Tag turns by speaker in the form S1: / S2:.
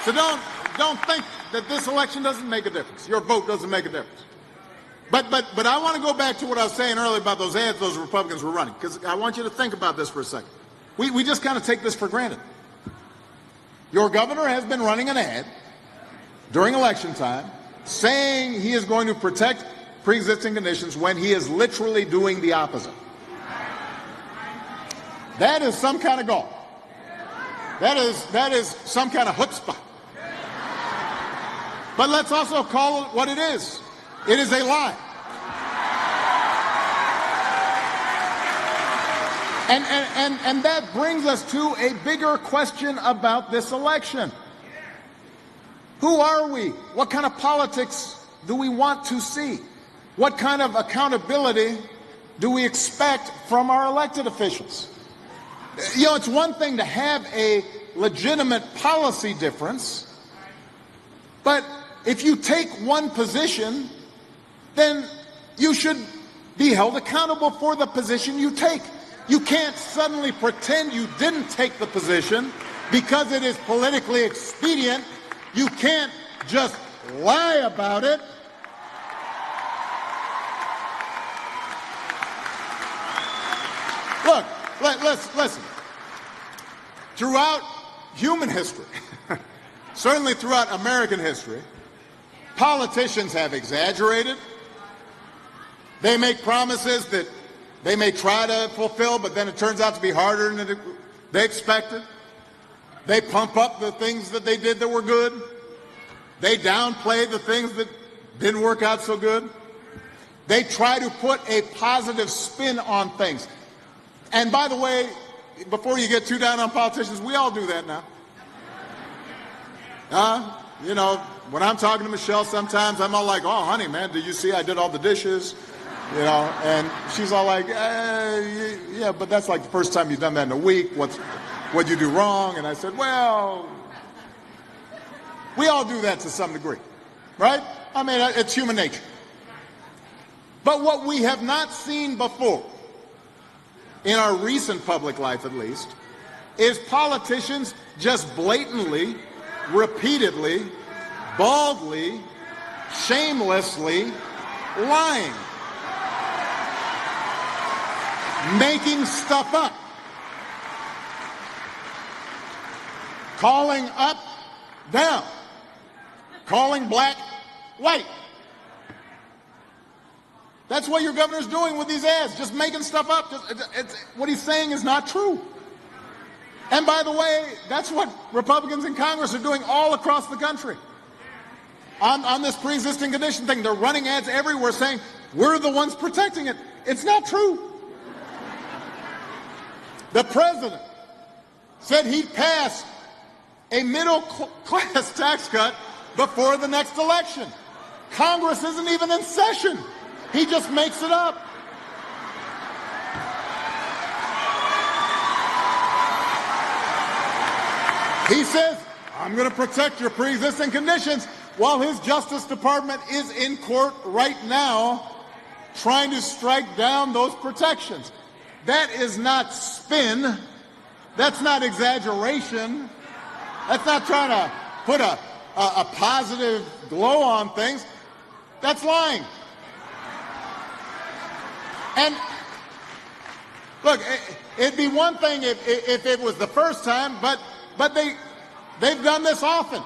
S1: So don't think that this election doesn't make a difference. Your vote doesn't make a difference. But I want to go back to what I was saying earlier about those ads those Republicans were running, because I want you to think about this for a second. We just kind of take this for granted. Your governor has been running an ad during election time saying he is going to protect pre-existing conditions when he is literally doing the opposite. That is some kind of gall. That is some kind of chutzpah. But let's also call it what it is. It is a lie. And that brings us to a bigger question about this election. Who are we? What kind of politics do we want to see? What kind of accountability do we expect from our elected officials? You know, it's one thing to have a legitimate policy difference, but if you take one position, then you should be held accountable for the position you take. You can't suddenly pretend you didn't take the position because it is politically expedient. You can't just lie about it. Look, listen. Throughout human history, certainly throughout American history, politicians have exaggerated. They make promises that they may try to fulfill, but then it turns out to be harder than they expected. They pump up the things that they did that were good. They downplay the things that didn't work out so good. They try to put a positive spin on things. And by the way, before you get too down on politicians, we all do that now. You know, when I'm talking to Michelle, sometimes I'm all like, oh, honey, man, did you see I did all the dishes? You know, and she's all like, yeah, but that's like the first time you've done that in a week. What'd you do wrong? And I said, well, we all do that to some degree, right? I mean, it's human nature. But what we have not seen before, in our recent public life at least, is politicians just blatantly, repeatedly, baldly, shamelessly lying. Making stuff up. Calling up, down. Calling black, white. That's what your governor's doing with these ads, just making stuff up. What he's saying is not true. And by the way, that's what Republicans in Congress are doing all across the country. On this pre-existing condition thing, they're running ads everywhere saying, we're the ones protecting it. It's not true. The president said he'd pass a middle-class tax cut before the next election. Congress isn't even in session. He just makes it up. He says, I'm going to protect your pre-existing conditions, while his Justice Department is in court right now trying to strike down those protections. That is not spin. That's not exaggeration. That's not trying to put a positive glow on things. That's lying. And look, it'd be one thing if it was the first time, but they've done this often.